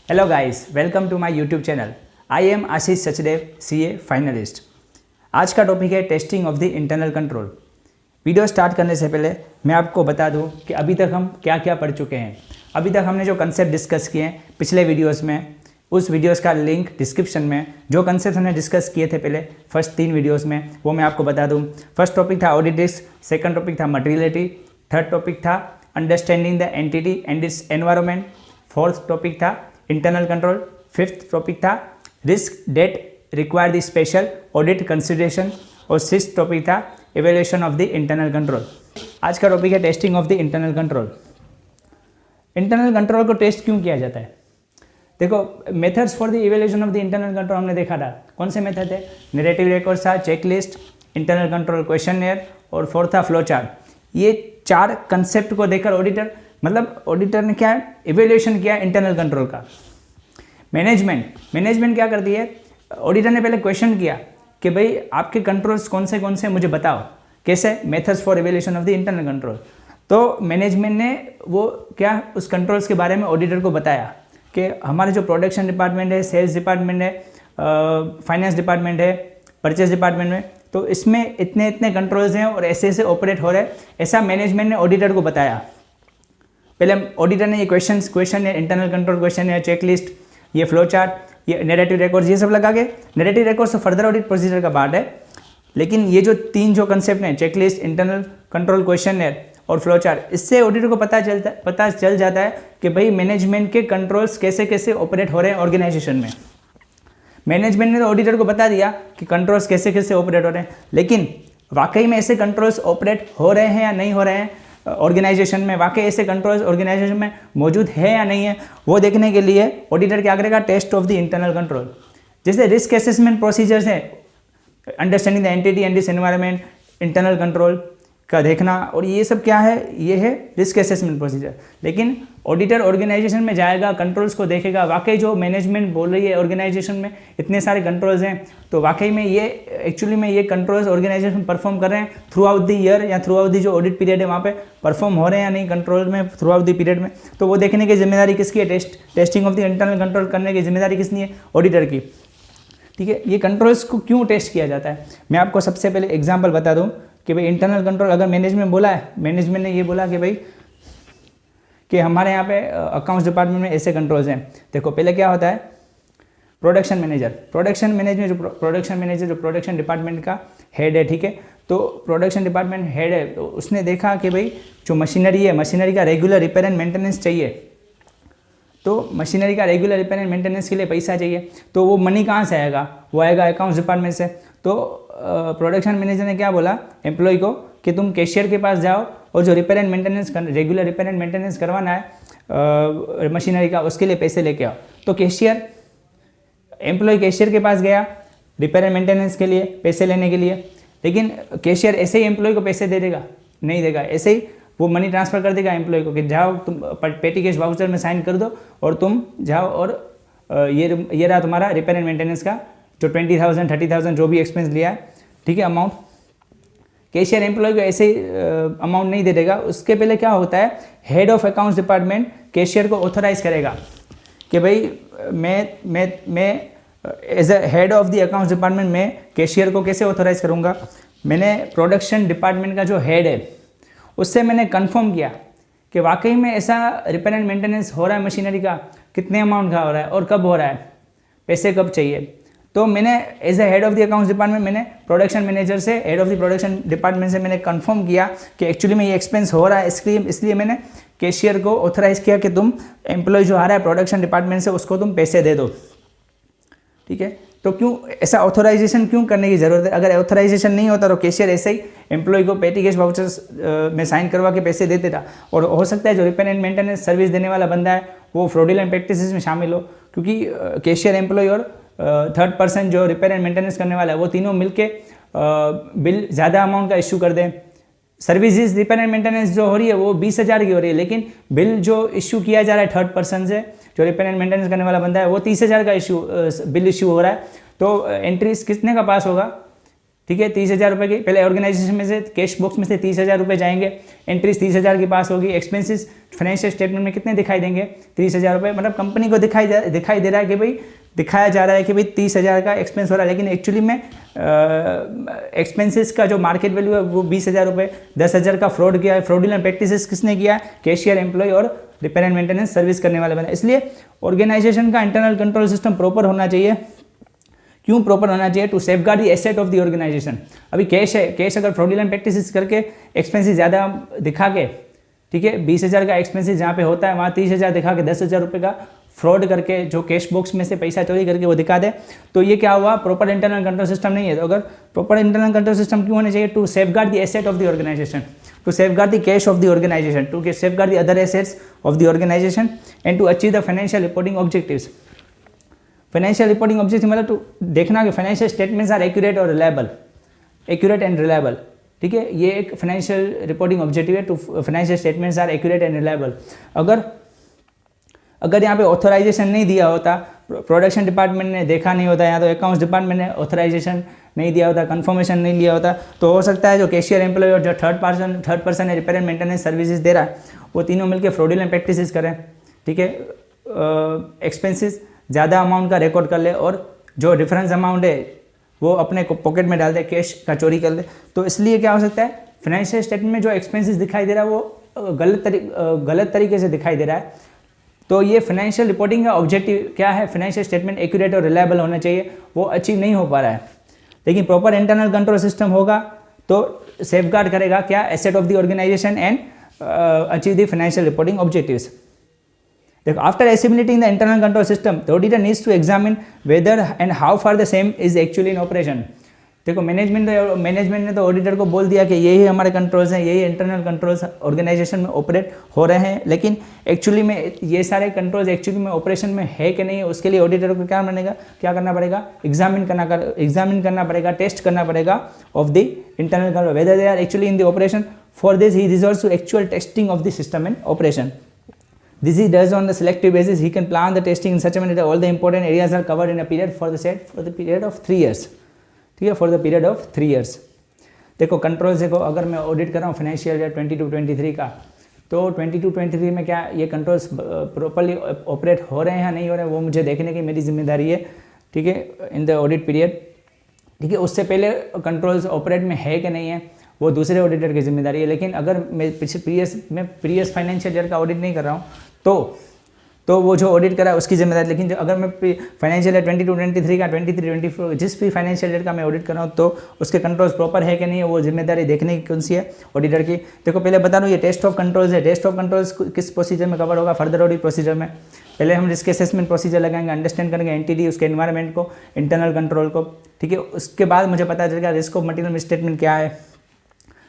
Hello guys, welcome to my YouTube channel. I am Ashish Sachdev, CA finalist. आज का topic है testing of the internal control. Video start करने से पहले मैं आपको बता दूं कि अभी तक हम क्या क्या पढ़ चुके हैं। अभी तक हमने जो कंसेप्ट डिस्कस किए हैं पिछले वीडियोस में, उस वीडियोस का लिंक डिस्क्रिप्शन में। जो कंसेप्ट हमने डिस्कस किए थे पहले फर्स्ट 3 वीडियोस में, वो मैं आपको बता दूं। फर्स्ट टॉपिक था ऑडिट रिस्क, सेकंड टॉपिक था मटेरियलिटी, थर्ड टॉपिक था understanding the entity and its environment, fourth topic था इंटरनल कंट्रोल, फिफ्थ टॉपिक था risk that require the special audit consideration, और सिक्स्थ टॉपिक था evaluation of the internal control. आज का topic है testing of the internal control. Internal control को test क्यों किया जाता है? देखो, methods for the evaluation of the internal control हमने देखा था। कौन से मेथड थे? नैरेटिव रिकॉर्ड था, चेकलिस्ट, इंटरनल कंट्रोल क्वेश्चनर और फोर्थ था फ्लो चार्ट। ये 4 कंसेप्ट को देखकर ऑडिटर ने क्या इवेल्यूशन किया इंटरनल कंट्रोल का। मैनेजमेंट क्या करती है? ऑडिटर ने पहले क्वेश्चन किया कि भाई आपके कंट्रोल्स कौन से मुझे बताओ, कैसे? Methods for evaluation of the internal control. तो मैनेजमेंट ने वो क्या उस कंट्रोल्स के बारे में ऑडिटर को बताया कि हमारे जो प्रोडक्शन डिपार्टमेंट है, सेल्स डिपार्टमेंट है, फाइनेंस डिपार्टमेंट है, परचेज डिपार्टमेंट में, तो इसमें इतने कंट्रोल्स हैं और ऐसे ऑपरेट हो रहे हैं। ऐसा मैनेजमेंट ने ऑडिटर को बताया। पहले ऑडिटर ने ये क्वेश्चन है, इंटरनल कंट्रोल क्वेश्चन है, चेकलिस्ट, ये फ्लो चार्ट, ये नैरेटिव रिकॉर्ड्स, ये सब लगा के। नैरेटिव रिकॉर्ड्स तो फर्दर ऑडिट प्रोसीजर का पार्ट है, लेकिन ये जो 3 कंसेप्ट हैं, चेकलिस्ट, इंटरनल कंट्रोल क्वेश्चनर और फ्लो चार्ट, इससे ऑडिटर को पता चल जाता है कि भाई मैनेजमेंट के कंट्रोल्स कैसे ऑपरेट हो रहे हैं ऑर्गेनाइजेशन में। मैनेजमेंट ने तो ऑडिटर को बता दिया कि कंट्रोल्स कैसे ऑपरेट हो रहे हैं, लेकिन वाकई में ऐसे कंट्रोल्स ऑपरेट हो रहे हैं या नहीं हो रहे हैं ऑर्गेनाइजेशन में, वाकई ऐसे कंट्रोल्स ऑर्गेनाइजेशन में मौजूद है या नहीं है, वो देखने के लिए ऑडिटर क्या करेगा? Test of the internal control. जैसे रिस्क असेसमेंट प्रोसीजर्स हैं, understanding the entity and its environment, internal control का देखना, और ये सब क्या है? ये है रिस्क असेसमेंट प्रोसीजर। लेकिन ऑडिटर ऑर्गेनाइजेशन में जाएगा, कंट्रोल्स को देखेगा, वाकई जो मैनेजमेंट बोल रही है ऑर्गेनाइजेशन में इतने सारे कंट्रोल्स हैं, तो वाकई में ये एक्चुअली में ये कंट्रोल्स ऑर्गेनाइजेशन परफॉर्म कर रहे हैं थ्रू आउट द ईयर या थ्रू आउट द जो ऑडिट पीरियड है वहाँ पे परफॉर्म हो रहे हैं या नहीं कंट्रोल में थ्रू आउट द पीरियड में। तो वो देखने की जिम्मेदारी किसकी है? Testing of the internal control करने की जिम्मेदारी किसकी है? ऑडिटर की। ठीक है, ये कंट्रोल्स को क्यों टेस्ट किया जाता है? मैं आपको सबसे पहले एग्जाम्पल बता दूँ कि भाई इंटरनल कंट्रोल अगर मैनेजमेंट बोला है, मैनेजमेंट ने ये बोला कि भाई कि हमारे यहाँ पे अकाउंट्स डिपार्टमेंट में ऐसे कंट्रोल्स हैं। देखो, पहले क्या होता है? प्रोडक्शन मैनेजर जो प्रोडक्शन डिपार्टमेंट का हेड है, ठीक है, तो प्रोडक्शन डिपार्टमेंट हेड है, तो उसने देखा कि भाई जो मशीनरी है, मशीनरी का रेगुलर रिपेयर एंड मेंटेनेंस चाहिए, तो मशीनरी का रेगुलर रिपेयर एंड मेंटेनेंस के लिए पैसा चाहिए, तो वो मनी कहाँ से आएगा? वो आएगा अकाउंट्स डिपार्टमेंट से। तो प्रोडक्शन मैनेजर ने क्या बोला एम्प्लॉय को कि तुम कैशियर के पास जाओ और जो repair and maintenance regular repair and maintenance करवाना है मशीनरी का, उसके लिए पैसे लेके आओ। तो एम्प्लॉय कैशियर के पास गया रिपेयर एंड मेंटेनेंस के लिए पैसे लेने के लिए, लेकिन कैशियर ऐसे ही एम्प्लॉय को पैसे दे देगा? नहीं देगा। ऐसे ही वो मनी ट्रांसफ़र कर देगा एम्प्लॉय को कि जाओ तुम पेटी कैश वाउचर में साइन कर दो और तुम जाओ, और ये रहा तुम्हारा रिपेयर एंड मेंटेनेंस का जो 20,000 30,000 जो भी एक्सपेंस लिया है, ठीक है, अमाउंट। कैशियर एम्प्लॉय को ऐसे अमाउंट नहीं दे देगा। उसके पहले क्या होता है? Head of accounts department cashier को ऑथराइज करेगा कि भाई मैं as a head of the accounts department में कैशियर को कैसे ऑथराइज करूँगा? मैंने प्रोडक्शन डिपार्टमेंट का जो हेड है उससे मैंने कंफर्म किया कि वाकई में ऐसा रिपेयर एंड मेंटेनेंस हो रहा है मशीनरी का, कितने अमाउंट का हो रहा है और कब हो रहा है, पैसे कब चाहिए। तो मैंने as a head of the accounts department मैंने प्रोडक्शन मैनेजर से, head of the production department से मैंने कंफर्म किया कि एक्चुअली में ये एक्सपेंस हो रहा है, इसलिए मैंने कैशियर को ऑथराइज किया कि तुम एम्प्लॉय जो आ रहा है प्रोडक्शन डिपार्टमेंट से उसको तुम पैसे दे दो। ठीक है, तो क्यों ऐसा ऑथराइजेशन क्यों करने की ज़रूरत है? अगर ऑथराइजेशन नहीं होता तो कैशियर ऐसे ही एम्प्लॉय को पेटी कैश वाउचर्स में साइन करवा के पैसे देते था, और हो सकता है जो रिपेयर एंड मेंटेनेंस सर्विस देने वाला बंदा है वो फ्रॉडुलेंट प्रैक्टिसेस में शामिल हो, क्योंकि कैशियर एम्प्लॉय और थर्ड पर्सन जो रिपेयर एंड मेंटेनेंस करने वाला है वो तीनों मिलके बिल ज़्यादा अमाउंट का इशू कर दें। सर्विसेज रिपेयर एंड मेंटेनेंस जो हो रही है वो 20,000 की हो रही है, लेकिन बिल जो इशू किया जा रहा है थर्ड पर्सन से, जो रिपेयर एंड मेंटेनेंस करने वाला बंदा है, वो 30,000 का बिल इशू हो रहा है। तो एंट्रीज कितने का पास होगा? ठीक है। 30,000 रुपये की पहले ऑर्गेनाइजेशन में से कैश बॉक्स में से 30,000 रुपये जाएंगे, एंट्रीज 30,000 की पास होगी, एक्सपेंसेस फाइनेंशियल स्टेटमेंट में कितने दिखाई देंगे 30,000 रुपये, मतलब कंपनी को दिखाई दे रहा है कि भाई दिखाया जा रहा है कि भाई 30,000 का एक्सपेंस हो रहा है, लेकिन एक्चुअली में एक्सपेंसेस का जो मार्केट वैल्यू है वो 20,000 रुपये, 10,000 का फ्रॉड किया है। फ्रॉडुलेंट प्रैक्टिसेस किसने किया? कैशियर, एम्प्लॉय और रिपेयर एंड मेंटेनेंस सर्विस करने वाले बने। इसलिए ऑर्गेनाइजेशन का इंटरनल कंट्रोल सिस्टम प्रॉपर होना चाहिए। क्यों प्रॉपर होना चाहिए? To safeguard the asset of the organisation. अभी कैश है, कैश अगर फ्रॉडुलेंट प्रैक्टिसेस करके एक्सपेंसेस ज़्यादा दिखा के, ठीक है, 20,000 का एक्सपेंसेस जहाँ पे होता है वहाँ 30,000 दिखा के 10,000 रुपये का फ्रॉड करके जो कैश बॉक्स में से पैसा चोरी करके वो दिखा दे, तो ये क्या हुआ? प्रॉपर इंटरनल कंट्रोल सिस्टम नहीं है। तो अगर प्रॉपर इंटरनल कंट्रोल सिस्टम क्यों होना चाहिए? To safeguard the asset of the organisation, to safeguard the cash of the organisation, to safeguard the other assets of the organisation and to achieve the financial reporting objectives. Financial reporting objective मतलब to देखना कि financial statements are accurate और reliable, accurate and reliable, ठीक है। ये एक financial reporting objective है, to financial statements are accurate and reliable. अगर यहाँ पे ऑथराइजेशन नहीं दिया होता, प्रोडक्शन डिपार्टमेंट ने देखा नहीं होता, या तो अकाउंट्स डिपार्टमेंट ने ऑथराइजेशन नहीं दिया होता, कंफर्मेशन नहीं लिया होता, तो हो सकता है जो कैशियर, एम्प्लॉय और जो थर्ड पर्सन है रिपेयर एंड मेंटेनेंस सर्विसेज दे रहा है, वो तीनों मिलकर फ्रॉडुलेंट प्रैक्टिसेस करें, ठीक है। एक्सपेंसेस ज़्यादा अमाउंट का रिकॉर्ड कर ले और जो डिफरेंस अमाउंट है वो अपने पॉकेट में डाल दे, कैश का चोरी कर ले। तो इसलिए क्या हो सकता है? फाइनेंशियल स्टेटमेंट में जो एक्सपेंसेस दिखाई दे रहा है वो गलत तरीके से दिखाई दे रहा है। तो ये फाइनेंशियल रिपोर्टिंग का ऑब्जेक्टिव क्या है? फाइनेंशियल स्टेटमेंट एक्यूरेट और रिलायबल होना चाहिए, वो अचीव नहीं हो पा रहा है। लेकिन प्रॉपर इंटरनल कंट्रोल सिस्टम होगा तो सेफगार्ड करेगा क्या? Asset of the organisation and achieve the financial reporting objectives. देखो, after assimilating the internal control system the auditor needs to examine whether and how far the same is actually in operation. देखो, management ने तो auditor को बोल दिया कि यही हमारे कंट्रोल्स हैं, यही इंटरनल कंट्रोल्स ऑर्गेनाइजेशन में ऑपरेट हो रहे हैं, लेकिन एक्चुअली में ये सारे कंट्रोल्स एक्चुअली में ऑपरेशन में है कि नहीं है, उसके लिए ऑडिटर को क्या करना पड़ेगा? एग्जामिन करना पड़ेगा, टेस्ट करना पड़ेगा of the internal control whether they are actually in the operation. For this he resorts to actual testing of the system in operation. This he does on the selective basis. He can plan the testing in such a manner that all the important areas are covered in a period for the period of 3 years. ठीक है, for the period of 3 years। देखो, controls देखो, अगर मैं audit कर रहा हूँ financial year 22-23 का, तो 22-23 में क्या ये कंट्रोल्स प्रॉपरली ऑपरेट हो रहे हैं या नहीं हो रहे हैं, वो मुझे देखने की मेरी जिम्मेदारी है, ठीक है, इन द ऑडिट पीरियड, ठीक है। उससे पहले कंट्रोल्स ऑपरेट में है कि नहीं है, वो दूसरे ऑडिटर की जिम्मेदारी है। लेकिन अगर मैं प्रीवियस फाइनेंशियल ईयर का ऑडिट नहीं कर रहा हूँ तो वो जो ऑडिट करा है उसकी जिम्मेदारी। लेकिन अगर मैं फाइनेंशियल ईयर 22-23 का 23-24 जिस भी फाइनेंशियल ईयर का मैं ऑडिट कर रहा हूँ, तो उसके कंट्रोल्स प्रॉपर है कि नहीं है, वो जिम्मेदारी देखने की कौन सी है? ऑडिटर की। देखो, पहले बता दूँ, ये टेस्ट ऑफ कंट्रोल्स है। टेस्ट ऑफ कंट्रोल्स किस प्रोसीजर में कवर होगा? फर्दर ऑडिट प्रोसीजर में। पहले हम रिस्क असेसमेंट प्रोसीजर लगाएंगे, अंडरस्टैंड करेंगे एंटिटी, उसके एनवायरनमेंट को, इंटरनल कंट्रोल को, ठीक है। उसके बाद मुझे पता चलेगा रिस्क ऑफ मटेरियल स्टेटमेंट क्या है,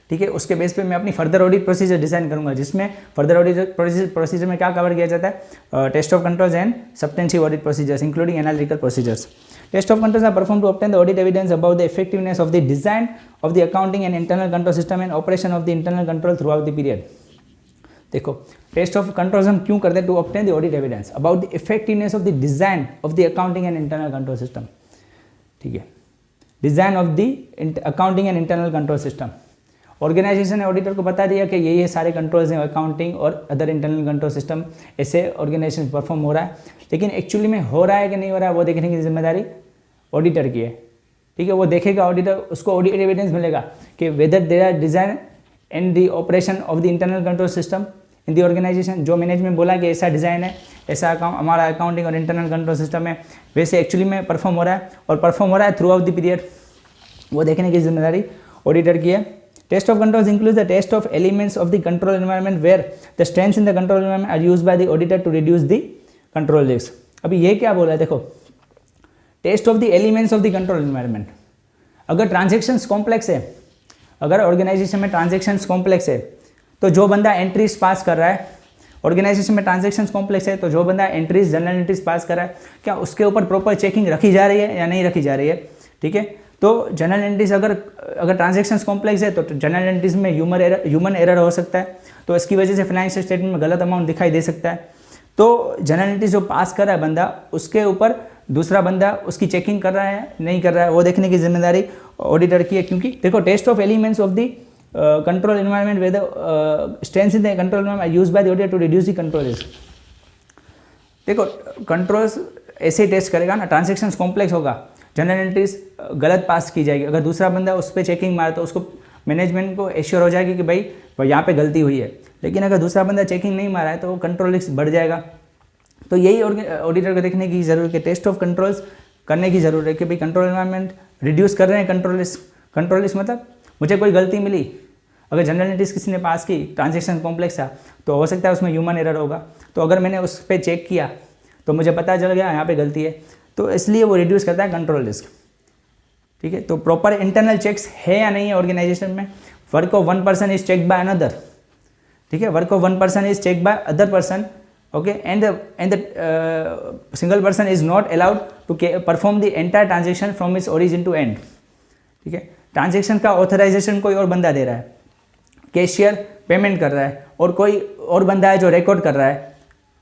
ठीक है। उसके बेस पे मैं अपनी फर्दर ऑडिट प्रोसीजर डिजाइन करूंगा, जिसमें फर्दर ऑडिट प्रोसीजर में क्या कवर किया जाता है? Test of controls and substantive audit procedures including analytical procedures. Test of controls are perform to obtain the audit evidence about the effectiveness of the design of the accounting and internal control system and operation of the internal control throughout the period. देखो, test of controls हम क्यों करते हैं? To obtain the audit evidence about the effectiveness of the design of the accounting and internal control system, ठीक है। Design of the accounting and internal control system. Organisation ने auditor को बता दिया कि ये सारे कंट्रोल्स हैं, अकाउंटिंग और अदर इंटरनल कंट्रोल सिस्टम ऐसे ऑर्गेनाइजेशन परफॉर्म हो रहा है, लेकिन एक्चुअली में हो रहा है कि नहीं हो रहा है, वो देखने की जिम्मेदारी ऑडिटर की है, ठीक है। वो देखेगा ऑडिटर, उसको ऑडिट एविडेंस मिलेगा कि whether there are design and the operation of the internal control system in the organisation. जो मैनेजमेंट बोला कि ऐसा डिज़ाइन है, ऐसा हमारा अकाउंटिंग और इंटरनल कंट्रोल सिस्टम है, वैसे एक्चुअली में परफॉर्म हो रहा है और परफॉर्म हो रहा है थ्रू आउट द पीरियड, वो देखने की जिम्मेदारी ऑडिटर की है। Test of controls includes the test of elements of the control environment where the strengths in the control environment are used by the auditor to reduce the control risks। अभी ये क्या बोला है? देखो, test of the elements of the control environment. अगर transactions complex है, अगर organisation में ट्रांजेक्शन्स कॉम्प्लेक्स है, तो जो बंदा एंट्रीज पास कर रहा है, ऑर्गेनाइजेशन में ट्रांजेक्शन्स कॉम्प्लेक्स है, तो जो बंदा एंट्रीज, जनरल एंट्रीज पास कर रहा है, क्या उसके ऊपर प्रॉपर चेकिंग रखी जा रही है या नहीं रखी जा रही है, ठीक है। तो जनरल एंट्रीज अगर ट्रांजैक्शंस कॉम्प्लेक्स है, तो जनरल एंट्रीज में ह्यूमन एरर हो सकता है, तो इसकी वजह से फाइनेंशियल स्टेटमेंट में गलत अमाउंट दिखाई दे सकता है। तो जनरल एंट्रीज जो पास कर रहा है बंदा, उसके ऊपर दूसरा बंदा उसकी चेकिंग कर रहा है नहीं कर रहा है, वो देखने की जिम्मेदारी ऑडिटर की है। क्योंकि देखो test of elements of the control environment with strengths in the control environment used by the auditor to reduce the control risk. देखो कंट्रोल्स ऐसे ही टेस्ट करेगा ना, ट्रांजेक्शन्स कॉम्प्लेक्स होगा, जनरल एंट्रीज गलत पास की जाएगी, अगर दूसरा बंदा उस पर चेकिंग मारे तो उसको मैनेजमेंट को एश्योर हो जाएगी कि भाई यहाँ पे गलती हुई है। लेकिन अगर दूसरा बंदा चेकिंग नहीं मारा है तो वो कंट्रोल रिस्क बढ़ जाएगा। तो यही ऑडिटर को देखने की ज़रूरत है, टेस्ट ऑफ कंट्रोल्स करने की ज़रूरत है कि भाई कंट्रोल एनवायरनमेंट रिड्यूस कर रहे हैं कंट्रोल रिस्क। कंट्रोल रिस्क मतलब मुझे कोई गलती मिली, अगर जनरल एंट्रीज किसी ने पास की, ट्रांजेक्शन कॉम्प्लेक्स था, तो हो सकता है उसमें ह्यूमन एरर होगा। तो अगर मैंने उस पर चेक किया तो मुझे पता चल गया यहाँ पे गलती है, तो इसलिए वो रिड्यूस करता है कंट्रोल रिस्क। ठीक है, तो प्रॉपर इंटरनल चेक्स है या नहीं है ऑर्गेनाइजेशन में। Work of one person is check by another. ठीक है, work of one person is check by other person. Okay, and the single person is not allowed to perform the entire transaction from its origin to end. ठीक है, transaction का authorisation कोई और बंदा दे रहा है, कैशियर पेमेंट कर रहा है, और कोई और बंदा है जो रिकॉर्ड कर रहा है,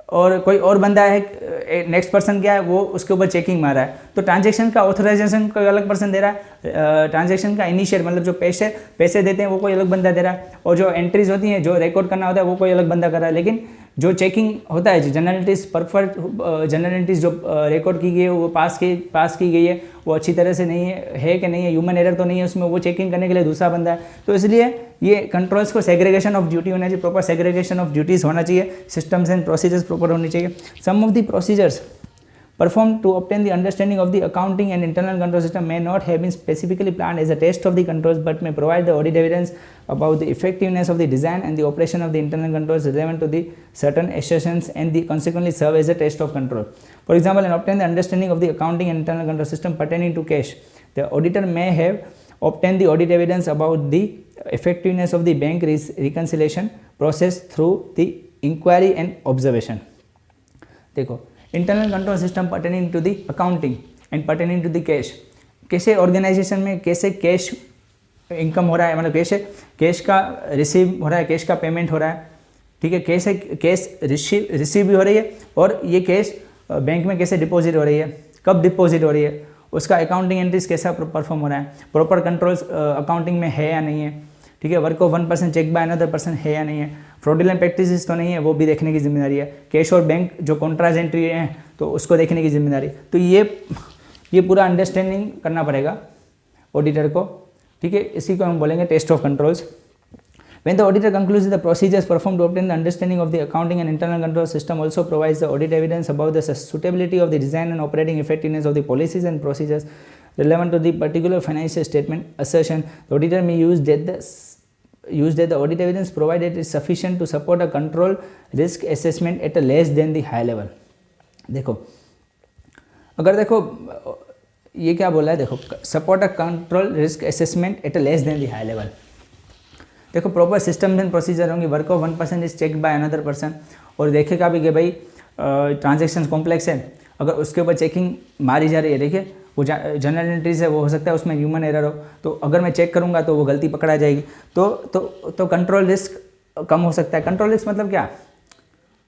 और कोई और बंदा है नेक्स्ट पर्सन क्या है वो उसके ऊपर चेकिंग मार रहा है। तो ट्रांजैक्शन का ऑथराइजेशन कोई अलग पर्सन दे रहा है, ट्रांजैक्शन का इनिशिएट मतलब जो पैसे देते हैं वो कोई अलग बंदा दे रहा है, और जो एंट्रीज होती हैं जो रिकॉर्ड करना होता है वो कोई अलग बंदा कर रहा है। लेकिन जो चेकिंग होता है, जो general entries perfect general entries जो रिकॉर्ड की गई है वो पास की गई है, वो अच्छी तरह से नहीं है कि नहीं है, ह्यूमन एरर तो नहीं है उसमें, वो चेकिंग करने के लिए दूसरा बंदा है। तो इसलिए ये कंट्रोल्स को सेग्रीगेशन ऑफ ड्यूटी होना चाहिए, प्रॉपर सेग्रीगेशन ऑफ ड्यूटीज़ होना चाहिए, सिस्टम्स एंड प्रोसीजर्स प्रॉपर होनी चाहिए। Some of the procedures performed to obtain the understanding of the accounting and internal control system may not have been specifically planned as a test of the controls, but may provide the audit evidence about the effectiveness of the design and the operation of the internal controls relevant to the certain assertions, and the consequently serve as a test of control. For example, in obtaining the understanding of the accounting and internal control system pertaining to cash, the auditor may have obtained the audit evidence about the effectiveness of the bank reconciliation process through the inquiry and observation. देखो, internal control system pertaining to the accounting and pertaining to the cash, कैसे organisation में कैसे cash income हो रहा है, मतलब cash का receive हो रहा है, कैश का पेमेंट हो रहा है। ठीक है, कैसे कैश रिसीव भी हो रही है, और ये कैश बैंक में कैसे डिपॉजिट हो रही है, कब डिपॉजिट हो रही है, उसका अकाउंटिंग एंट्रीज कैसा परफॉर्म हो रहा है, प्रॉपर कंट्रोल्स अकाउंटिंग में है या नहीं है। ठीक है, work of one person check by another person है या नहीं है, फ्रॉडुलेंट प्रैक्टिसेस तो नहीं है, वो भी देखने की जिम्मेदारी है। कैश और बैंक जो कॉन्ट्रास्ट एंट्री है तो उसको देखने की जिम्मेदारी। तो ये पूरा अंडरस्टैंडिंग करना पड़ेगा ऑडिटर को। ठीक है, इसी को हम बोलेंगे test of controls. When the auditor concludes the procedures performed to obtain the understanding of the accounting and internal control system also provides the audit evidence about the suitability of the design and operating effectiveness of the policies and procedures relevant to the particular financial statement assertion. The auditor may use that the audit evidence provided is sufficient to support a control risk assessment at a less than the high level. देखो, अगर देखो ये क्या बोला है, देखो support a control risk assessment at a less than the high level. देखो proper system and procedure होंगे, work of one person is check by another person, और देखेगा भी कि भाई ट्रांजेक्शन कॉम्प्लेक्स है, अगर उसके ऊपर चेकिंग मारी जा रही है, देखिए वो जनरल एंट्रीज है, वो हो सकता है उसमें ह्यूमन एरर हो, तो अगर मैं चेक करूँगा तो वो गलती पकड़ा जाएगी, तो कंट्रोल रिस्क कम हो सकता है। कंट्रोल रिस्क मतलब क्या,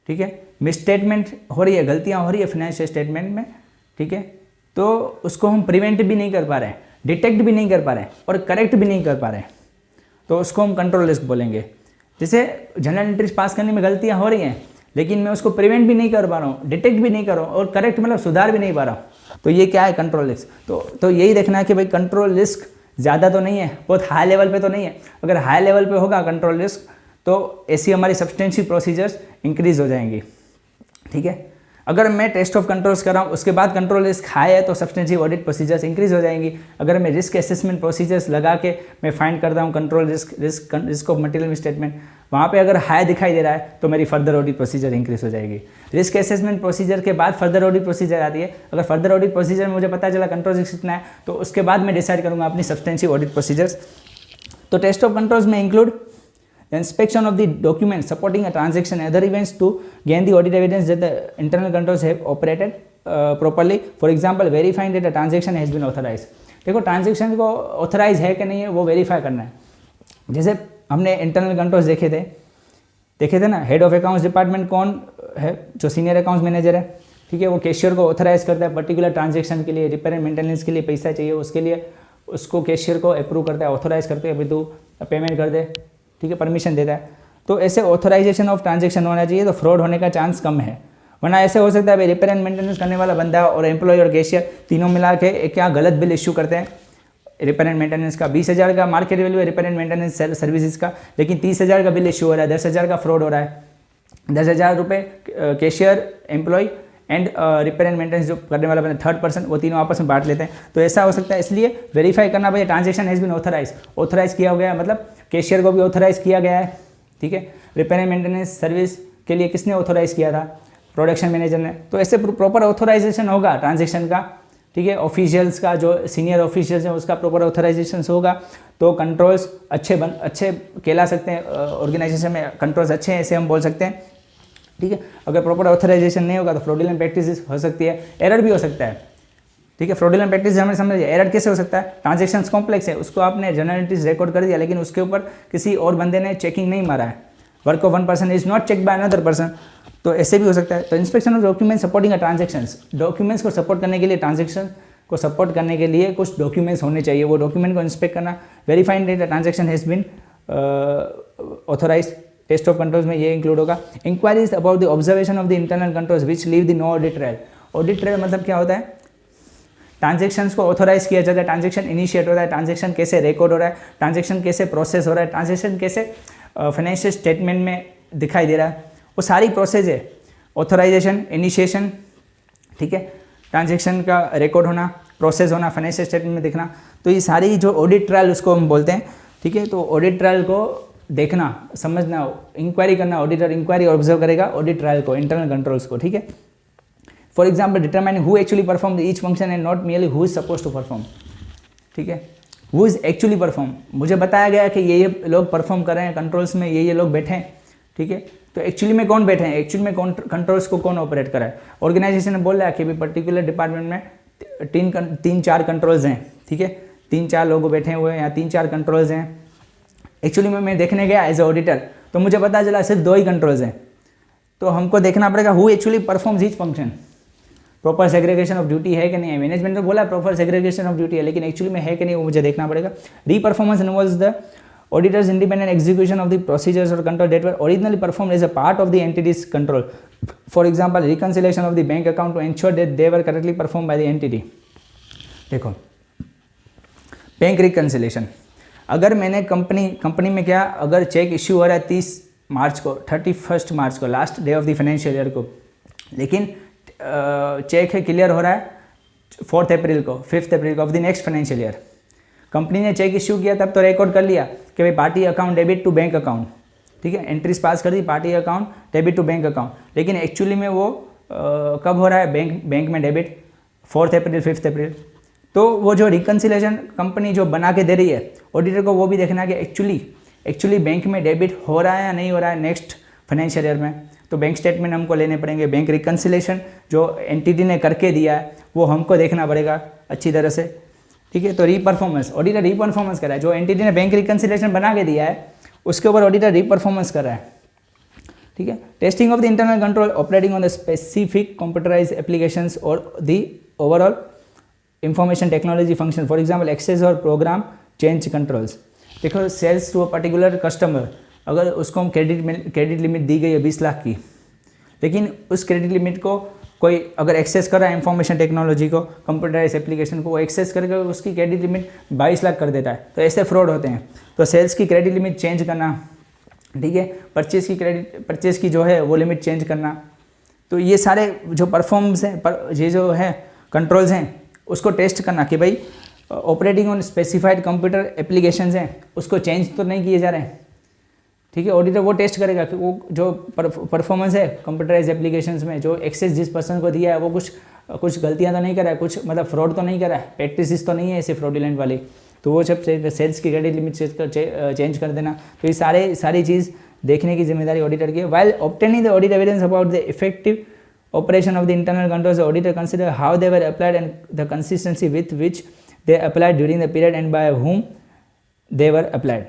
ठीक है, मिसस्टेटमेंट हो रही है, गलतियाँ हो रही है फाइनेंशियल स्टेटमेंट में, ठीक है, तो उसको हम प्रिवेंट भी नहीं कर पा रहे हैं, डिटेक्ट भी नहीं कर पा रहे हैं, और करेक्ट भी नहीं कर पा रहे हैं, तो उसको हम कंट्रोल रिस्क बोलेंगे। जैसे जनरल एंट्रीज पास करने में गलतियाँ हो रही हैं, लेकिन मैं उसको प्रिवेंट भी नहीं कर पा रहा हूँ, डिटेक्ट भी नहीं कर रहा हूँ, और करेक्ट मतलब सुधार भी नहीं पा रहा हूँ, तो ये क्या है, कंट्रोल रिस्क। तो यही देखना है कि भाई कंट्रोल रिस्क ज़्यादा तो नहीं है, बहुत हाई लेवल पे तो नहीं है। अगर हाई लेवल पे होगा कंट्रोल रिस्क तो ऐसी हमारी सब्सटेंशियल प्रोसीजर्स इंक्रीज हो जाएंगी, ठीक है। अगर मैं टेस्ट ऑफ कंट्रोल्स कर रहा हूँ, उसके बाद कंट्रोल रिस्क हाई है, तो सब्सटेंशियल ऑडिट प्रोसीजर्स इंक्रीज हो जाएंगी। अगर मैं रिस्क असेसमेंट प्रोसीजर्स लगा के मैं फाइंड करता हूँ control risk of material statement, वहाँ पे अगर हाई दिखाई दे रहा है तो मेरी फर्दर ऑडिट प्रोसीजर इंक्रीज हो जाएगी। रिस्क असेसमेंट प्रोसीजर के बाद फर्दर ऑडिट प्रोसीजर आती है। अगर फर्दर ऑडिट प्रोसीजर में मुझे पता चला कंट्रोल रिस्क कितना है, तो उसके बाद मैं डिसाइड करूँगा अपनी सब्सटेंशियल ऑडिट प्रोसीजर्स। तो टेस्ट ऑफ कंट्रोल्स में include the inspection of the documents supporting a transaction and other events to gain the audit evidence that the internal controls have operated properly. For example, verifying that a transaction has been authorized. देखो transaction को authorise है कि नहीं है वो verify करना है। जैसे हमने इंटरनल कंट्रोल्स देखे थे ना, हेड ऑफ अकाउंट्स डिपार्टमेंट कौन है, जो सीनियर अकाउंट्स मैनेजर है, ठीक है, वो कैशियर को ऑथराइज करता है पर्टिकुलर ट्रांजेक्शन के लिए, रिपेयर एंड मेंटेनेंस के लिए पैसा चाहिए, उसके लिए उसको कैशियर को अप्रूव करता है, ऑथराइज करते हैं, अभी तू पेमेंट कर दे, ठीक है, परमिशन देता है। तो ऐसे ऑथराइजेशन ऑफ ट्रांजेक्शन होना चाहिए, तो फ्रॉड होने का चांस कम है। वरना ऐसे हो सकता है भाई रिपेयर एंड मेंटेनेंस करने वाला बंदा और एम्प्लॉय और कैशियर तीनों मिला के क्या गलत बिल इश्यू करते हैं रिपेयर एंड मेंटेनेंस का। 20,000 का मार्केट वैल्यू है रिपेयर एंड मेंटेनेंस सर्विसेज का, लेकिन 30,000 का बिल इश्यू हो रहा है, 10,000 का फ्रॉड हो रहा है। 10,000 रुपये cashier, employ and repair and maintenance जो करने वाला बंदा थर्ड पर्सन, वो तीनों आपस में बांट लेते हैं। तो ऐसा हो सकता है, इसलिए वेरीफाई करना भाई ट्रांजेक्शन हैज़ बीन ऑथराइज किया गया है, मतलब कैशियर को भी ऑथराइज किया गया है, ठीक है। रिपेयर एंड मेंटेनेंस सर्विस के लिए किसने ऑथराइज किया था? प्रोडक्शन मैनेजर ने। तो ऐसे प्रॉपर ऑथराइजेशन होगा ट्रांजेक्शन का, ठीक है। ऑफिशियल्स का, जो सीनियर ऑफिशियल्स हैं उसका प्रॉपर ऑथराइजेशन होगा, तो कंट्रोल्स अच्छे कहला सकते हैं, ऑर्गेनाइजेशन में कंट्रोल्स अच्छे हैं ऐसे हम बोल सकते हैं, ठीक है। अगर प्रॉपर ऑथराइजेशन नहीं होगा तो फ्रॉडुलेंट प्रैक्टिसेस हो सकती है, एरर भी हो सकता है, ठीक है। फ्रॉडुलेंट प्रैक्टिस हमें समझिए, एरर कैसे हो सकता है? ट्रांजेक्शंस कॉम्प्लेक्स है, उसको आपने जर्नल एंट्रीज रिकॉर्ड कर दिया, लेकिन उसके ऊपर किसी और बंदे ने चेकिंग नहीं मारा है, work of one person is not check by another person, तो ऐसे भी हो सकता है। तो inspection of document supporting a transactions, documents को सपोर्ट करने के लिए, ट्रांजेक्शन को सपोर्ट करने के लिए कुछ डॉक्यूमेंट्स होने चाहिए, वो डॉक्यूमेंट को इंस्पेक्ट करना, verifying that the transaction has been authorise. Test of controls में ये इंक्लूड होगा। Inquiries about the observation of the internal controls which leave the no audit trial. Audit trial मतलब क्या होता है? ट्रांजेक्शन्स को ऑथोराइज किया जाता है, ट्रांजेक्शन इनिशिएट होता है, ट्रांजेक्शन कैसे रिकॉर्ड हो रहा है, ट्रांजेक्शन कैसे प्रोसेस हो रहा है, ट्रांजेक्शन कैसे फाइनेंशियल स्टेटमेंट में दिखाई दे रहा है, वो सारी प्रोसेस है। ऑथोराइजेशन, इनिशिएशन, ठीक है, ट्रांजेक्शन का रिकॉर्ड होना, प्रोसेस होना, फाइनेंशियल स्टेटमेंट में दिखना, तो ये सारी जो ऑडिट ट्रायल उसको हम बोलते हैं, ठीक है। तो ऑडिट ट्रायल को देखना, समझना, इंक्वायरी करना, ऑडिटर इंक्वायरी ऑब्जर्व करेगा ऑडिट ट्रायल को, इंटरनल कंट्रोल्स को, ठीक है। For example determining who actually perform each function and not merely who is suppose to perform, ठीक है। हु इज एक्चुअली परफॉर्म, मुझे बताया गया कि ये लोग परफॉर्म कर रहे हैं कंट्रोल्स में, ये लोग बैठे हैं, ठीक है। तो एक्चुअली में कौन बैठे हैं, एक्चुअली में कौन कंट्रोल्स को कौन ऑपरेट कर रहा है? ऑर्गेनाइजेशन ने बोल रहा है कि भाई पर्टिकुलर डिपार्टमेंट में 3-4 कंट्रोल्स हैं, ठीक है, 3-4 लोग बैठे हुए हैं या 3-4 कंट्रोल्स हैं। एक्चुअली में मैं देखने गया एज ए ऑडिटर, तो मुझे पता चला सिर्फ 2 ही कंट्रोल्स हैं, तो हमको देखना पड़ेगा who actually performs each function, proper segregation of duty है कि नहीं है। मैनेजमेंट ने बोला प्रॉपर सेग्रीगेशन ऑफ ड्यूटी है, लेकिन एक्चुअली में है कि नहीं वो मुझे देखना पड़ेगा। Re performance involves the auditor's independent execution of the procedures और control that were originally performed as a part of the entity's control. For example reconciliation of the bank account to ensure that they were correctly perform by the entity. देखो bank reconciliation, अगर मैंने company में क्या, अगर check issue हो रहा है 30 मार्च को, 31 मार्च को, last day of the financial year को, लेकिन चेक है क्लियर हो रहा है 4 अप्रैल को, 5 अप्रैल को of the next financial year. Company ने चेक इश्यू किया तब तो रिकॉर्ड कर लिया कि भाई party account debit to bank account, ठीक है, एंट्रीज पास कर दी, party account debit to bank account, लेकिन एक्चुअली में वो कब हो रहा है बैंक में डेबिट 4 अप्रैल 5 अप्रैल। तो वो जो रिकंसिलेशन कंपनी जो बना के दे रही है, ऑडिटर को वो भी देखना है कि एक्चुअली बैंक में डेबिट हो रहा है या नहीं हो रहा है नेक्स्ट फाइनेंशियल ईयर में। तो बैंक स्टेटमेंट हमको लेने पड़ेंगे, बैंक रिकंसिलेशन जो एंटिटी ने करके दिया है वो हमको देखना पड़ेगा अच्छी तरह से, ठीक है। तो रीपरफॉर्मेंस, ऑडिटर रीपरफॉर्मेंस कर रहा है, जो एंटिटी ने बैंक रिकंसिलेशन बना के दिया है उसके ऊपर ऑडिटर रीपरफॉर्मेंस कर रहा है, ठीक है। Testing of the internal control operating on the specific computerise applications और the overall information technology function, for example access और प्रोग्राम चेंज कंट्रोल्स। देखो sales to a particular customer, अगर उसको हम क्रेडिट लिमिट दी गई है 20 लाख की, लेकिन उस क्रेडिट लिमिट को कोई अगर एक्सेस कर रहा है इंफॉर्मेशन टेक्नोलॉजी को, कंप्यूटराइज एप्लीकेशन को, वो एक्सेस करके उसकी क्रेडिट लिमिट 22 लाख कर देता है, तो ऐसे फ्रॉड होते हैं। तो सेल्स की क्रेडिट लिमिट चेंज करना, ठीक है, परचेज की जो है वो लिमिट चेंज करना, तो ये सारे जो परफॉर्म्स हैं, ये जो है कंट्रोल्स हैं, उसको टेस्ट करना कि भाई operating on specified computer applications हैं उसको चेंज तो नहीं किए जा रहे हैं, ठीक है। ऑडिटर वो टेस्ट करेगा कि वो जो परफॉर्मेंस है कंप्यूटराइज एप्लीकेशंस में, जो एक्सेस जिस पर्सन को दिया है वो कुछ गलतियां तो नहीं कर रहा है, कुछ मतलब फ्रॉड तो नहीं कर रहा है, प्रैक्टिसेस तो नहीं है ऐसे फ्रॉडुलेंट वाली, तो वो सब सेल्स की क्रेडिट लिमिट चेंज कर देना। तो ये सारी चीज़ देखने की जिम्मेदारी ऑडिटर की है। While obtaining the audit evidence about the effective operation of the internal controls, the auditor consider how they were applied and the consistency with which they applied during the period and by whom they were applied।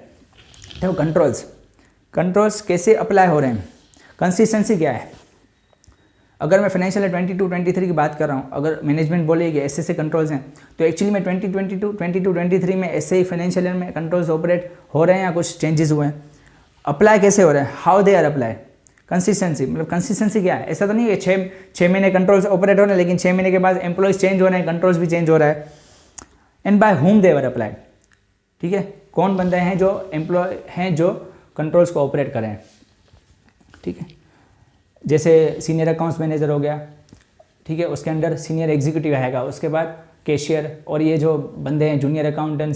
तो controls कैसे apply हो रहे हैं, consistency क्या है। अगर मैं financial year 22-23 की बात कर रहा हूँ, अगर मैनेजमेंट बोले कि ऐसे ऐसे कंट्रोल्स हैं, तो एक्चुअली में 22-23 में ऐसे ही फाइनेंशियल ईयर में कंट्रोल्स ऑपरेट हो रहे हैं या कुछ चेंजेस हुए हैं? अप्लाई कैसे हो रहे हैं? How they are apply? Consistency, मतलब कंसिस्टेंसी क्या है? ऐसा तो नहीं है 6 महीने कंट्रोल्स ऑपरेट हो रहे हैं लेकिन 6 महीने के बाद एम्प्लॉयज़ चेंज हो रहे हैं, कंट्रोल्स भी चेंज हो रहा है। एंड बाय हुम दे वर अप्लाइड, ठीक है, कौन बंदे हैं जो एम्प्लॉय हैं जो कंट्रोल्स को ऑपरेट करें, ठीक है। जैसे सीनियर अकाउंट्स मैनेजर हो गया, ठीक है, उसके अंडर सीनियर एग्जीक्यूटिव आएगा, उसके बाद कैशियर, और ये जो बंदे हैं जूनियर अकाउंटेंट,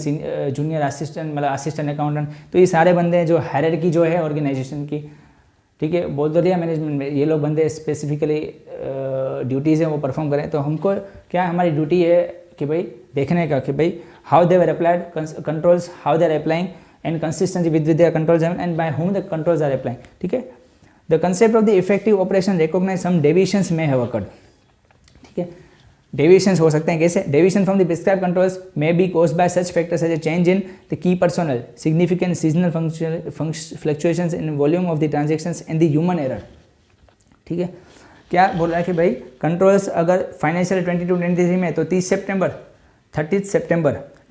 जूनियर असिस्टेंट, मतलब असिस्टेंट अकाउंटेंट, तो ये सारे बंदे हैं जो हायरार्की जो है ऑर्गेनाइजेशन की, ठीक है, बोल तो दिया मैनेजमेंट में, ये लोग बंदे स्पेसिफिकली ड्यूटीज़ हैं वो परफॉर्म करें। तो हमको क्या, हमारी ड्यूटी है कि भाई देखने का कि भाई how they were applied controls, how they are applying and consistency with their controls and by whom the controls are applying, ठीक है। The concept of the effective operation recognise some deviations may have occurred, ठीक है। Deviations हो सकते हैं कैसे? Deviation from the prescribe controls may be caused by such factors as a change in the key personal, significant seasonal fluctuations in volume of the transactions and the human error, ठीक है। क्या बोल रहा है कि भाई कंट्रोल्स अगर financial 22-23 में तो 30 सितंबर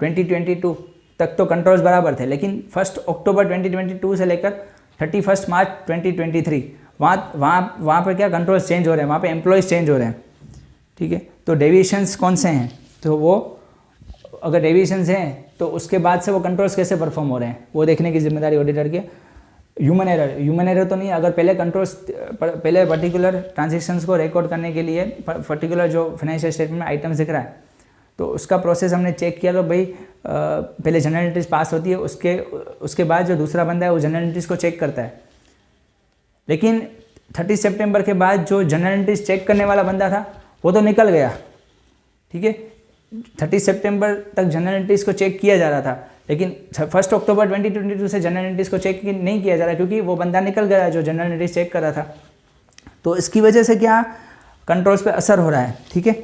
2022 तक तो कंट्रोल्स बराबर थे, लेकिन 1 अक्टूबर 2022 से लेकर 31 मार्च 2023 वहाँ पर क्या कंट्रोल्स चेंज हो रहे हैं, वहाँ पे एम्प्लॉयज़ चेंज हो रहे हैं, ठीक है। तो डेविएशंस कौन से हैं? तो वो अगर डेविएशंस हैं तो उसके बाद से वो कंट्रोल्स कैसे परफॉर्म हो रहे हैं वो देखने की जिम्मेदारी ऑडिटर की। ह्यूमन एरर तो नहीं, अगर पहले पर्टिकुलर ट्रांजेक्शन्स को रिकॉर्ड करने के लिए पर्टिकुलर जो फाइनेंशियल स्टेटमेंट में आइटम्स दिख रहा है तो उसका प्रोसेस हमने चेक किया, तो भाई पहले जनरल एंट्रीज पास होती है, उसके बाद जो दूसरा बंदा है वो जनरल एंट्रीज को चेक करता है। लेकिन 30 सितंबर के बाद जो जनरल एंट्रीज चेक करने वाला बंदा था वो तो निकल गया, ठीक है। 30 सितंबर तक जनरल एंट्रीज को चेक किया जा रहा था, लेकिन 1 अक्टूबर 2022 से जनरल एंट्रीज को चेक नहीं किया जा रहा क्योंकि वो बंदा निकल गया जो जनरल एंट्रीज चेक कर रहा था। तो इसकी वजह से क्या कंट्रोल्स पे असर हो रहा है, ठीक है।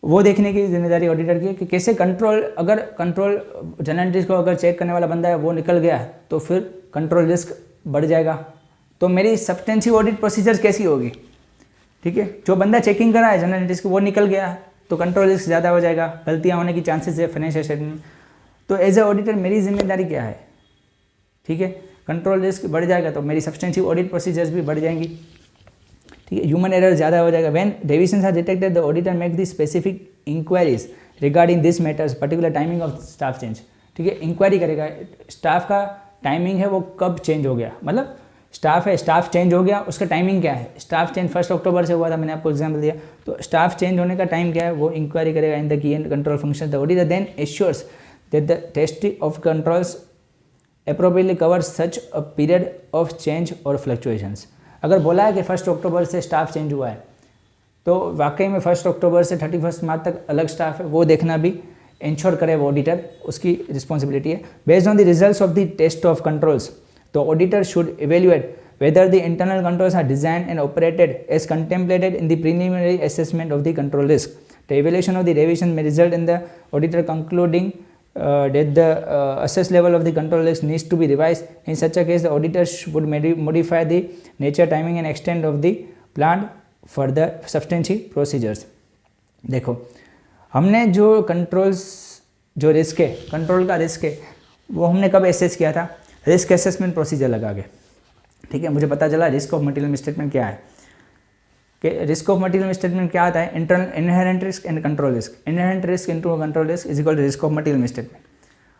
वो देखने की जिम्मेदारी ऑडिटर की है कि कैसे अगर कंट्रोल जनरल एंट्रीज को अगर चेक करने वाला बंदा है वो निकल गया तो फिर कंट्रोल रिस्क बढ़ जाएगा। तो मेरी सब्सटेंशियल ऑडिट प्रोसीजर्स कैसी होगी, ठीक है। जो बंदा चेकिंग कर रहा है जनरल एंट्रीज को वो निकल गया तो कंट्रोल रिस्क ज़्यादा हो जाएगा, गलतियाँ होने की चांसेस है फाइनेंशियल स्टेटमेंट में। तो एज ए ऑडिटर मेरी जिम्मेदारी क्या है, ठीक है। कंट्रोल रिस्क बढ़ जाएगा तो मेरी सब्सटेंशियल ऑडिट प्रोसीजर्स भी बढ़ जाएंगी, ठीक है। ह्यूमन एरर ज़्यादा हो जाएगा। When deviations are detected the auditor make the specific inquiries regarding this matters particular timing of staff change, ठीक है। इंक्वायरी करेगा स्टाफ का टाइमिंग है वो कब चेंज हो गया, मतलब स्टाफ चेंज हो गया उसका टाइमिंग क्या है। स्टाफ चेंज 1 अक्टूबर से हुआ था, मैंने आपको एग्जाम्पल दिया, तो स्टाफ चेंज होने का टाइम क्या है वो इंक्वायरी करेगा in the key and control function. The auditor then assures that the test of controls appropriately cover such a period of change और फ्लक्चुएशंस। अगर बोला है कि 1 अक्टूबर से स्टाफ चेंज हुआ है तो वाकई में 1 अक्टूबर से 31 मार्च तक अलग स्टाफ है, वो देखना भी इंश्योर करे वो ऑडिटर, उसकी रिस्पॉन्सिबिलिटी है। Based on the results of the test of controls the auditor should evaluate whether the internal controls are designed and operated as contemplated in the preliminary assessment of the control risk. The evaluation of the revision may result in the auditor concluding that the assessed level of the control risk needs to be revised. In such a case, the auditor would modify the nature, timing and extent of the planned further substantive procedures. देखो हमने जो controls जो risk है, control का risk है, वो हमने कब एसेस किया था? रिस्क असेसमेंट प्रोसीजर लगा के, ठीक है। मुझे पता चला रिस्क ऑफ मटेरियल मिसस्टेटमेंट क्या है, कि रिस्क ऑफ मटेरियल मिसस्टेटमेंट क्या आता है? Internal inherent risk and control risk. Inherent risk into control risk is equal to risk of material misstatement.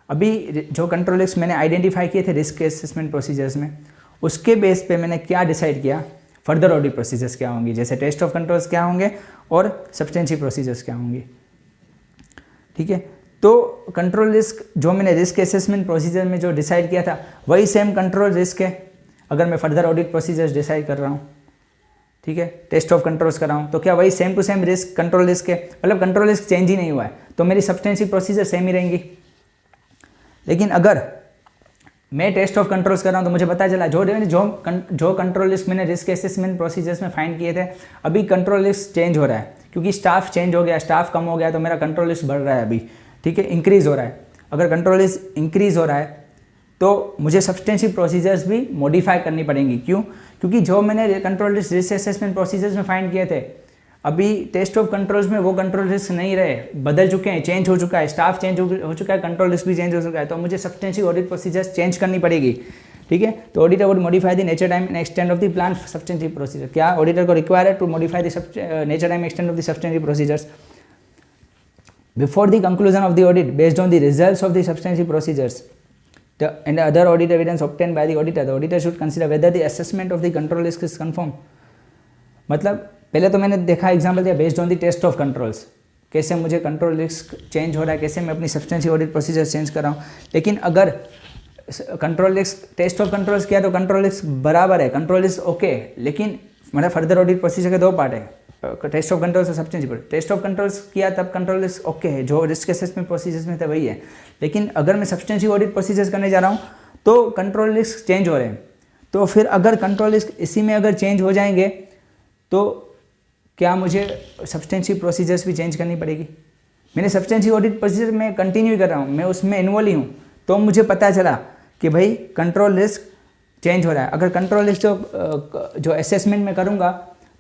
अभी जो कंट्रोल रिस्क मैंने आइडेंटिफाई किए थे रिस्क असेसमेंट प्रोसीजर्स में, उसके बेस पे मैंने क्या डिसाइड किया फर्दर ऑडिट प्रोसीजर्स क्या होंगी, जैसे टेस्ट ऑफ कंट्रोल्स क्या होंगे और सब्सटेंशियल प्रोसीजर्स क्या होंगी, ठीक है। तो कंट्रोल रिस्क जो मैंने रिस्क असेसमेंट प्रोसीजर में जो डिसाइड किया था वही सेम कंट्रोल रिस्क है अगर मैं फर्दर ऑडिट प्रोसीजर्स डिसाइड कर रहा हूँ, ठीक है, टेस्ट ऑफ कंट्रोल्स कर रहा हूँ, तो क्या वही same to same risk control risk है, मतलब कंट्रोल रिस्क चेंज ही नहीं हुआ है तो मेरी सब्सटेंशियल प्रोसीजर सेम ही रहेंगी। लेकिन अगर मैं टेस्ट ऑफ कंट्रोल्स कर रहा हूँ तो मुझे पता चला जो कंट्रोल रिस्क मैंने रिस्क असेसमेंट प्रोसीजर्स में फाइंड किए थे अभी कंट्रोल रिस्क चेंज हो रहा है क्योंकि स्टाफ चेंज हो गया, स्टाफ कम हो गया तो मेरा कंट्रोल रिस्क बढ़ रहा है अभी, ठीक है, इंक्रीज़ हो रहा है। अगर कंट्रोल रिस्क इंक्रीज़ हो रहा है तो मुझे सब्सटेंशियल प्रोसीजर्स भी मॉडिफाई करनी पड़ेंगी। क्यों? क्योंकि जो मैंने कंट्रोल रिस्क असेसमेंट प्रोसीजर्स में फाइंड किए थे, अभी टेस्ट ऑफ कंट्रोल्स में वो कंट्रोल रिस्क नहीं रहे, बदल चुके हैं, चेंज हो चुका है, स्टाफ चेंज हो चुका है, कंट्रोल रिस्क भी चेंज हो चुका है। तो मुझे सब्सटेंशियल ऑडिट प्रोसीजर्स चेंज करनी पड़ेगी। ठीक है, तो auditor would modify the nature time and extent of the plan substantial procedure. क्या ऑडिटर को रिक्वायर है to modify the nature time extent of the substantial procedures before the conclusion of the audit based on the results of the substantive procedures and other audit evidence obtained by the auditor. The auditor should consider whether the assessment of the control risk is confirm. मतलब पहले तो मैंने देखा example दिया based on the test of controls, कैसे मुझे control risk change हो रहा है, कैसे मैं अपनी सब्सटेंशियल ऑडिट प्रोसीजर चेंज कर रहा हूँ। लेकिन अगर control risk test of controls किया तो कंट्रोल रिस्क बराबर है, कंट्रोल रिस्क ओके, लेकिन मेरा फर्दर ऑडिट प्रोसीजर के दो पार्ट है, टेस्ट ऑफ कंट्रोल्स और सब्सटेंशियल। टेस्ट ऑफ कंट्रोल्स किया तब कंट्रोल रिस्क ओके है, जो रिस्क असेसमेंट प्रोसीजर्स में था वही है। लेकिन अगर मैं सब्सटेंशियल ऑडिट प्रोसीजर्स करने जा रहा हूँ तो कंट्रोल रिस्क चेंज हो रहे हैं। तो फिर अगर कंट्रोल रिस्क इसी में अगर चेंज हो जाएंगे तो क्या मुझे सब्सटेंशियल प्रोसीजर्स भी चेंज करनी पड़ेगी? मैंने सब्सटेंशियल ऑडिट प्रोसीजर में कंटिन्यू कर रहा हूँ, मैं उसमें इन्वॉल्व ही हूँ, तो मुझे पता चला कि भाई कंट्रोल रिस्क चेंज हो रहा है। अगर कंट्रोल रिस्क जो असेसमेंट में करूँगा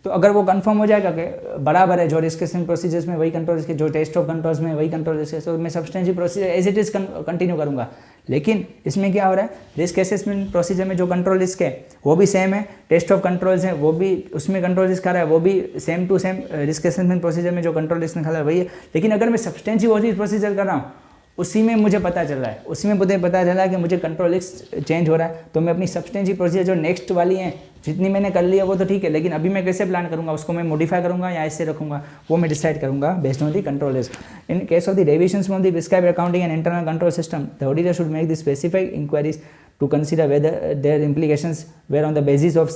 तो अगर वो कंफर्म हो जाएगा कि बराबर है, जो रिस्क असेसमेंट प्रोसीजर्स में वही कंट्रोल रिस्क, जो टेस्ट ऑफ कंट्रोल्स में वही कंट्रोल रिस्क है, तो मैं substantial procedure as it is continue करूँगा। लेकिन इसमें क्या हो रहा है, रिस्क असेसमेंट प्रोसीजर में जो कंट्रोल रिस्क है वो भी सेम है, टेस्ट ऑफ कंट्रोल्स है वो भी, उसमें कंट्रोल रिस्क आ रहा है वो भी same to same risk assessment procedure में जो कंट्रोल रिस्क निकाला है वही है। लेकिन अगर मैं सब्सटेंशियल ऑडिट प्रोसीजर कर रहा हूँ उसी में मुझे पता चल रहा है, उसमें मुझे पता चला कि मुझे कंट्रोल रिस्क चेंज हो रहा है, तो मैं अपनी सब्सटेंशियल प्रोसीजर जो नेक्स्ट वाली हैं जितनी मैंने कर लिया वो तो ठीक है, लेकिन अभी मैं कैसे प्लान करूंगा, उसको मैं मॉडिफाई करूंगा या ऐसे रखूंगा, वो मैं डिसाइड करूंगा based on the control risk. In case of the deviations from the prescribed accounting and internal control system, the auditor should make the specific inquiries to consider whether there implications were on the basis of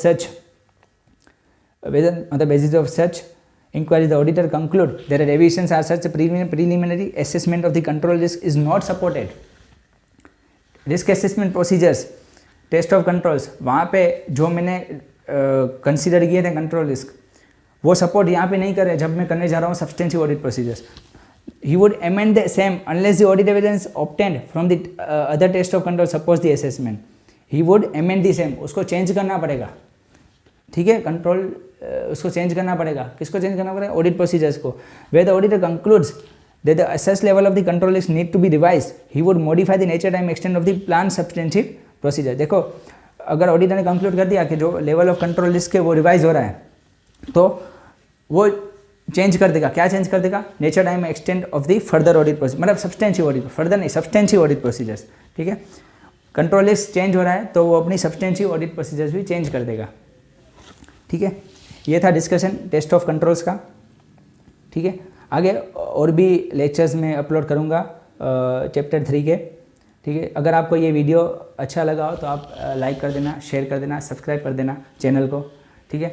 such inquiries the auditor conclude that the deviations are such a preliminary assessment of the control risk is not supported. Risk assessment procedures, test of controls, वहाँ पे जो मैंने consider किए थे control risk, वो support यहाँ पे नहीं कर रहे जब मैं करने जा रहा हूँ substantial audit procedures. He would amend the same unless the audit evidence obtained from the other test of control suppose the assessment. He would amend the same, उसको चेंज करना पड़ेगा। ठीक है, कंट्रोल उसको चेंज करना पड़ेगा। किसको चेंज करना पड़ेगा? ऑडिट प्रोसीजर्स को। Where the auditor concludes that the assessed level of the control risk need to be revised, he would modify the nature time extent of the plan substantive procedure. देखो, अगर auditor ने conclude कर दिया कि जो level of control risk है वो revise हो रहा है, तो वो चेंज कर देगा। क्या चेंज कर देगा? Nature time extend of the further audit procedure, मतलब सब्सटेंशियल ऑडिट, फर्दर नहीं, सब्सटेंशियल ऑडिट प्रोसीजर्स। ठीक है, कंट्रोल रिस्क चेंज हो रहा है तो वो अपनी सब्सटेंशियल ऑडिट प्रोसीजर्स भी चेंज कर देगा। ठीक है, ये था डिस्कशन टेस्ट ऑफ कंट्रोल्स का। ठीक है, आगे और भी लेक्चर्स में अपलोड करूँगा चैप्टर 3 के। ठीक है, अगर आपको ये वीडियो अच्छा लगा हो तो आप लाइक कर देना, शेयर कर देना, सब्सक्राइब कर देना चैनल को। ठीक है,